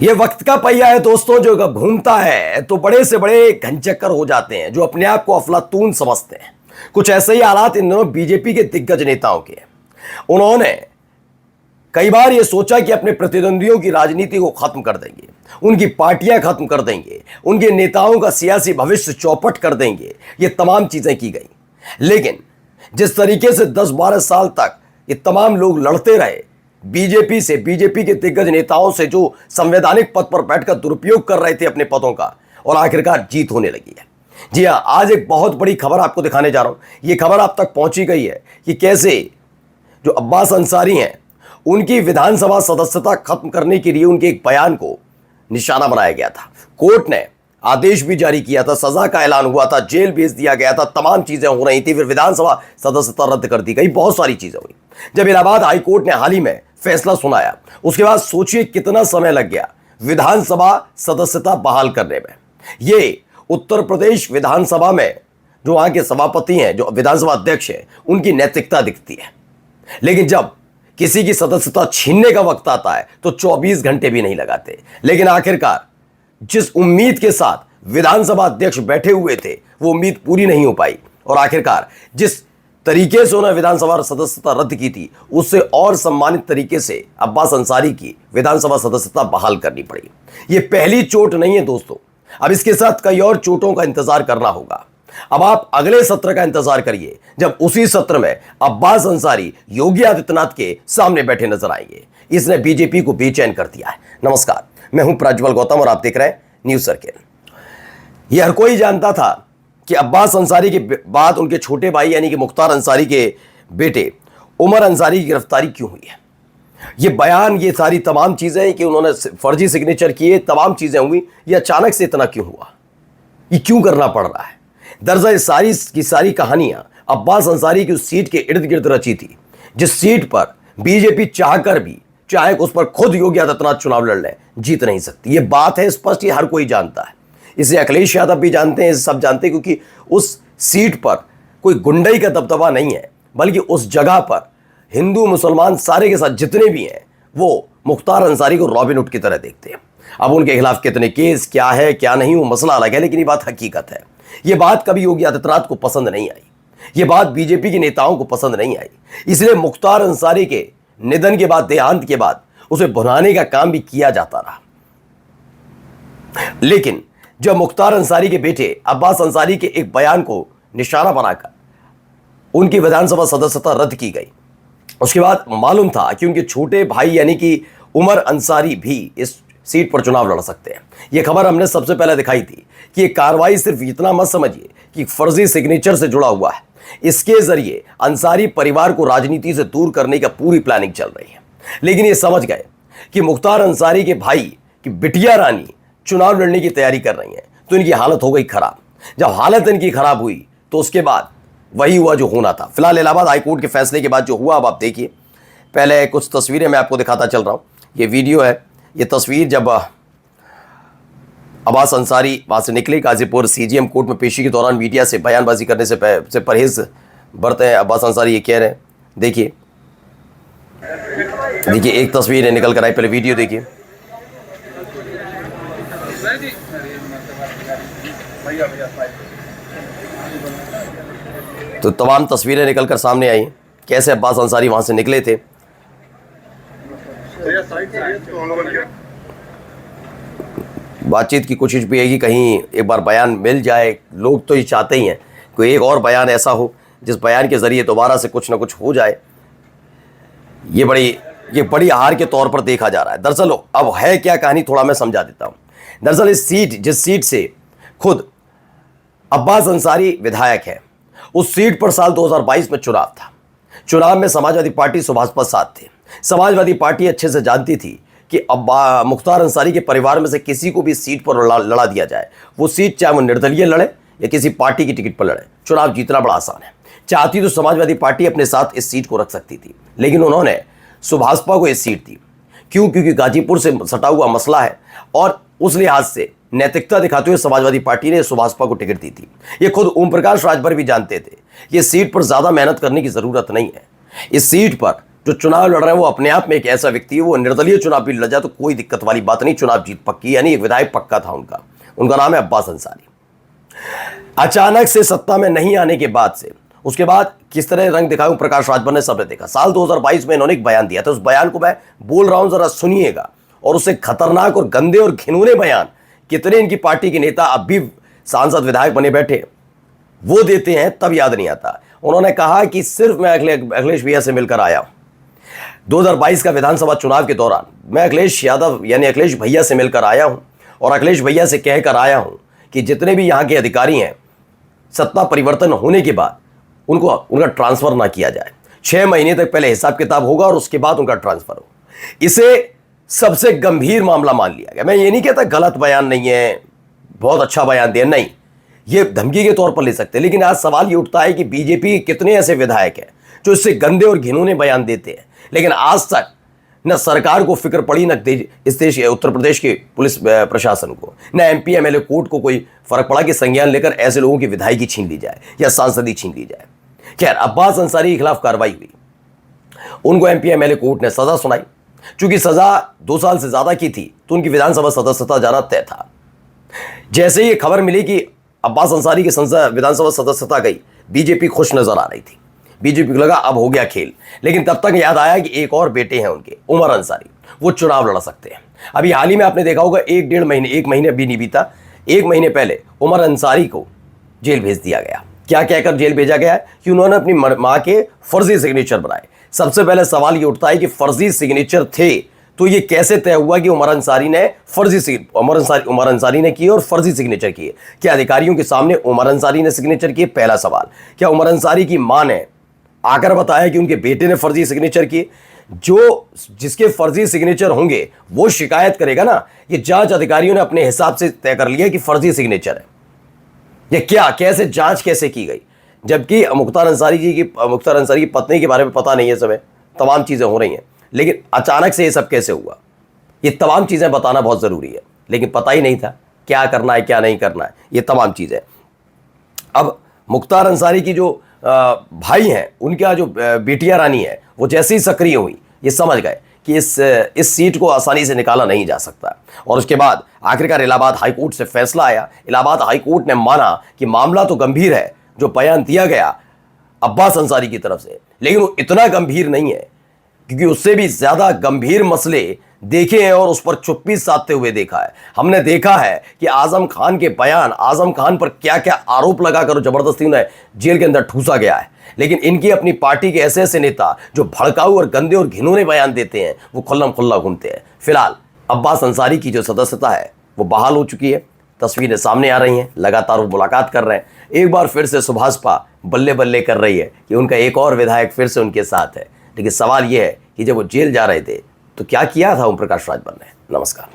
ये वक्त का पहिया है दोस्तों, जो जब घूमता है तो बड़े से बड़े घनचक्कर हो जाते हैं जो अपने आप को अफलातून समझते हैं। कुछ ऐसे ही हालात इन दिनों बीजेपी के दिग्गज नेताओं के हैं। उन्होंने कई बार ये सोचा कि अपने प्रतिद्वंदियों की राजनीति को खत्म कर देंगे, उनकी पार्टियां खत्म कर देंगे, उनके नेताओं का सियासी भविष्य चौपट कर देंगे। ये तमाम चीजें की गई, लेकिन जिस तरीके से 10-12 साल तक ये तमाम लोग लड़ते रहे बीजेपी से, बीजेपी के दिग्गज नेताओं से जो संवैधानिक पद पर बैठकर दुरुपयोग कर रहे थे अपने पदों का, और आखिरकार जीत होने लगी है। जी हां, आज एक बहुत बड़ी खबर आपको दिखाने जा रहा हूं। यह खबर आप तक पहुंची गई है कि कैसे जो अब्बास अंसारी हैं उनकी विधानसभा सदस्यता खत्म करने के लिए उनके एक बयान को निशाना बनाया गया था। कोर्ट ने आदेश भी जारी किया था, सजा का ऐलान हुआ था, जेल भेज दिया गया था, तमाम चीजें हो रही थी, फिर विधानसभा सदस्यता रद्द कर दी गई, बहुत सारी चीजें हुई। जब इलाहाबाद हाईकोर्ट ने हाल ही में फैसला सुनाया, उसके बाद सोचिए कितना समय लग गया विधानसभा सदस्यता बहाल करने में। ये उत्तर प्रदेश विधानसभा में जो वहां के सभापति हैं, जो विधानसभा अध्यक्ष हैं, उनकी नैतिकता दिखती है। लेकिन जब किसी की सदस्यता छीनने का वक्त आता है तो 24 घंटे भी नहीं लगाते। लेकिन आखिरकार जिस उम्मीद के साथ विधानसभा अध्यक्ष बैठे हुए थे वो उम्मीद पूरी नहीं हो पाई, और आखिरकार जिस तरीके से उन्होंने विधानसभा सदस्यता रद्द की थी उससे और सम्मानित तरीके से अब्बास अंसारी की विधानसभा सदस्यता बहाल करनी पड़ी। ये पहली चोट नहीं है दोस्तों, अब इसके साथ कई और चोटों का इंतजार करना होगा। अब आप अगले सत्र का इंतजार करिए, जब उसी सत्र में अब्बास अंसारी योगी आदित्यनाथ के सामने बैठे नजर आएंगे। इसने बीजेपी को बेचैन कर दिया है। नमस्कार, मैं हूं प्रज्वल गौतम और आप देख रहे हैं न्यूज सर्किल। यह हर कोई जानता था कि अब्बास अंसारी के बाद उनके छोटे भाई यानी कि मुख्तार अंसारी के बेटे उमर अंसारी की गिरफ्तारी क्यों हुई है। ये बयान, ये सारी तमाम चीजें कि उन्होंने फर्जी सिग्नेचर किए, तमाम चीजें हुई, ये अचानक से इतना क्यों हुआ, ये क्यों करना पड़ रहा है। दरअसल सारी की सारी कहानियां अब्बास अंसारी की उस सीट के इर्द गिर्द रची थी जिस सीट पर बीजेपी चाहकर भी, चाहे उस पर खुद योगी आदित्यनाथ चुनाव लड़ लें, जीत नहीं सकती। ये बात है स्पष्ट, ये हर कोई जानता है। इसे अखिलेश यादव भी जानते हैं, सब जानते हैं, क्योंकि उस सीट पर कोई गुंडई का दबदबा नहीं है, बल्कि उस जगह पर हिंदू मुसलमान सारे के साथ जितने भी हैं वो मुख्तार अंसारी को रॉबिनहुड की तरह देखते हैं। अब उनके खिलाफ कितने केस, क्या है क्या नहीं, वो मसला अलग है, लेकिन ये बात हकीकत है। ये बात कभी योगी आदित्यनाथ को पसंद नहीं आई, ये बात बीजेपी के नेताओं को पसंद नहीं आई। इसलिए मुख्तार अंसारी के निधन के बाद, देहांत के बाद उसे भुनाने का काम भी किया जाता रहा। लेकिन जब मुख्तार अंसारी के बेटे अब्बास अंसारी के एक बयान को निशाना बनाकर उनकी विधानसभा सदस्यता रद्द की गई, उसके बाद मालूम था कि उनके छोटे भाई यानी कि उमर अंसारी भी इस सीट पर चुनाव लड़ सकते हैं। यह खबर हमने सबसे पहले दिखाई थी कि यह कार्रवाई सिर्फ इतना मत समझिए कि फर्जी सिग्नेचर से जुड़ा हुआ है। इसके जरिए अंसारी परिवार को राजनीति से दूर करने का पूरी प्लानिंग चल रही है। लेकिन ये समझ गए कि मुख्तार अंसारी के भाई की बिटिया रानी चुनाव लड़ने की तैयारी कर रही है, तो इनकी हालत हो गई खराब। जब हालत इनकी खराब हुई तो उसके बाद वही हुआ जो होना था। फिलहाल इलाहाबाद हाईकोर्ट के फैसले के बाद जो हुआ, अब आप देखिए। पहले कुछ तस्वीरें मैं आपको दिखाता चल रहा हूं। ये वीडियो है, ये तस्वीर जब अब्बास अंसारी वहां से निकले, गाजीपुर सीजीएम कोर्ट में पेशी के दौरान मीडिया से बयानबाजी करने से परहेज बरते हैं अब्बास अंसारी, ये कह रहे हैं। देखिए देखिए, एक तस्वीर निकल कर आई, पहले वीडियो देखिए। तो तमाम तस्वीरें निकल कर सामने आई कैसे अब्बास अंसारी वहां से निकले थे। बातचीत की कोशिश भी है कि कहीं एक बार बयान मिल जाए, लोग तो ये चाहते ही हैं कोई एक और बयान ऐसा हो जिस बयान के जरिए दोबारा से कुछ ना कुछ हो जाए। ये बड़ी हार के तौर पर देखा जा रहा है। दरअसल अब है क्या कहानी, थोड़ा मैं समझा देता हूं। दरअसल इस सीट, जिस सीट से खुद अब्बास अंसारी विधायक है, उस सीट पर साल 2022 में चुनाव था। चुनाव में समाजवादी पार्टी सुभाषपा साथ थे। समाजवादी पार्टी अच्छे से जानती थी कि मुख्तार अंसारी के परिवार में से किसी को भी सीट पर लड़ा दिया जाए, वो सीट चाहे वो निर्दलीय लड़े या किसी पार्टी की टिकट पर लड़े, चुनाव जीतना बड़ा आसान है। चाहती तो समाजवादी पार्टी अपने साथ इस सीट को रख सकती थी, लेकिन उन्होंने सुभाषपा को इस सीट दी। क्यों? क्योंकि गाजीपुर से सटा हुआ मसला है, और उस लिहाज से नैतिकता दिखाते हुए समाजवादी पार्टी ने सुभाषपा को टिकट दी थी। ये खुद ओम प्रकाश राजभर भी जानते थे। ये सीट पर ज्यादा मेहनत करने की जरूरत नहीं है। इस सीट पर जो चुनाव लड़ रहे हैं वो अपने आप में एक ऐसा व्यक्ति है, वो निर्दलीय चुनाव भी लड़ जाए तो कोई दिक्कत वाली बात नहीं, चुनाव जीत पक्की, यानी एक विधायक पक्का था उनका नाम है अब्बास अंसारी। अचानक से सत्ता में नहीं आने के बाद से उसके बाद किस तरह रंग दिखाऊं प्रकाश राजभर ने सबने देखा। साल 2022 में इन्होंने एक बयान दिया था, उस बयान को मैं बोल रहा हूं, जरा सुनिएगा। और उससे खतरनाक और गंदे और घिनौने बयान कितने इनकी पार्टी के नेता अब भी सांसद विधायक बने बैठे वो देते हैं तब याद नहीं आता। उन्होंने कहा कि सिर्फ मैं अखिलेश भैया से मिलकर आया हूं। 2022 का विधानसभा चुनाव के दौरान मैं अखिलेश यादव यानी अखिलेश भैया से मिलकर आया हूं और अखिलेश भैया से कहकर आया हूं कि जितने भी यहां के अधिकारी हैं, सत्ता परिवर्तन होने के बाद उनका ट्रांसफर ना किया जाए। 6 महीने तक पहले हिसाब किताब होगा और उसके बाद उनका ट्रांसफर हो। इसे सबसे गंभीर मामला मान लिया गया। मैं ये नहीं कहता गलत बयान नहीं है, बहुत अच्छा बयान दिया, नहीं, ये धमकी के तौर पर ले सकते हैं। लेकिन आज सवाल ये उठता है कि बीजेपी के कितने ऐसे विधायक हैं जो इससे गंदे और घिनौने बयान देते हैं, लेकिन आज तक न सरकार को फिक्र पड़ी, न इस देश उत्तर प्रदेश के पुलिस प्रशासन को, न एमपी एमएलए कोर्ट को कोई फर्क पड़ा कि संज्ञान लेकर ऐसे लोगों की विधायकी छीन ली जाए या सांसदी छीन ली जाए। खैर, अब्बास अंसारी के खिलाफ कार्रवाई हुई, उनको एमपी एमएलए कोर्ट ने सजा सुनाई। चूंकि सजा 2 साल से ज्यादा की थी तो उनकी विधानसभा सदस्यता जाना तय था। जैसे ही खबर मिली कि अब्बास अंसारी की विधानसभा सदस्यता गई, बीजेपी खुश नजर आ रही थी। बीजेपी को लगा अब हो गया खेल, लेकिन तब तक याद आया कि एक और बेटे हैं उनके, उमर अंसारी, वो चुनाव लड़ सकते हैं। अभी हाल ही में आपने देखा होगा 1 महीने अभी नहीं बीता, 1 महीने पहले उमर अंसारी को जेल भेज दिया गया। क्या कहकर जेल भेजा गया है कि उन्होंने अपनी मां के फर्जी सिग्नेचर बनाए। सबसे पहले सवाल ये उठता है कि फर्जी सिग्नेचर थे तो ये कैसे तय हुआ कि उमर अंसारी ने की और फर्जी सिग्नेचर किए? क्या अधिकारियों के सामने उमर अंसारी ने सिग्नेचर किए? पहला सवाल। क्या उमर अंसारी की मां ने आकर बताया कि उनके बेटे ने फर्जी सिग्नेचर किए? जिसके फर्जी सिग्नेचर होंगे वो शिकायत करेगा ना। ये जांच अधिकारियों ने अपने हिसाब से तय कर लिया कि फर्जी सिग्नेचर है। ये क्या, कैसे जांच कैसे की गई? जबकि मुख्तार अंसारी की पत्नी के बारे में पता नहीं है, समय तमाम चीजें हो रही हैं, लेकिन अचानक से ये सब कैसे हुआ, ये तमाम चीजें बताना बहुत जरूरी है। लेकिन पता ही नहीं था क्या करना है क्या नहीं करना है, ये तमाम चीजें। अब मुख्तार अंसारी की जो भाई हैं, उनका जो बेटिया रानी है, वो जैसे ही सक्रिय हुई, ये समझ गए कि इस सीट को आसानी से निकाला नहीं जा सकता। और उसके बाद आखिरकार इलाहाबाद हाईकोर्ट से फैसला आया। इलाहाबाद हाईकोर्ट ने माना कि मामला तो गंभीर है, जो बयान दिया गया अब्बास अंसारी की तरफ से, लेकिन वो इतना गंभीर नहीं है, क्योंकि उससे भी ज्यादा गंभीर मसले देखे हैं और उस पर चुप्पी साधते हुए देखा है। हमने देखा है कि आजम खान के बयान, आजम खान पर क्या क्या आरोप लगाकर जबरदस्ती उन्हें जेल के अंदर ठूसा गया है। लेकिन इनकी अपनी पार्टी के ऐसे ऐसे नेता जो भड़काऊ और गंदे और घिनौने बयान देते हैं, वो खुल्लम खुल्ला घूमते हैं। फिलहाल अब्बास अंसारी की जो सदस्यता है वो बहाल हो चुकी है, तस्वीरें सामने आ रही हैं, लगातार वो मुलाकात कर रहे हैं। एक बार फिर से सुभाषपा बल्ले बल्ले कर रही है कि उनका एक और विधायक फिर से उनके साथ है। लेकिन सवाल यह है कि जब वो जेल जा रहे थे तो क्या किया था ओम प्रकाश राजभर ने? नमस्कार।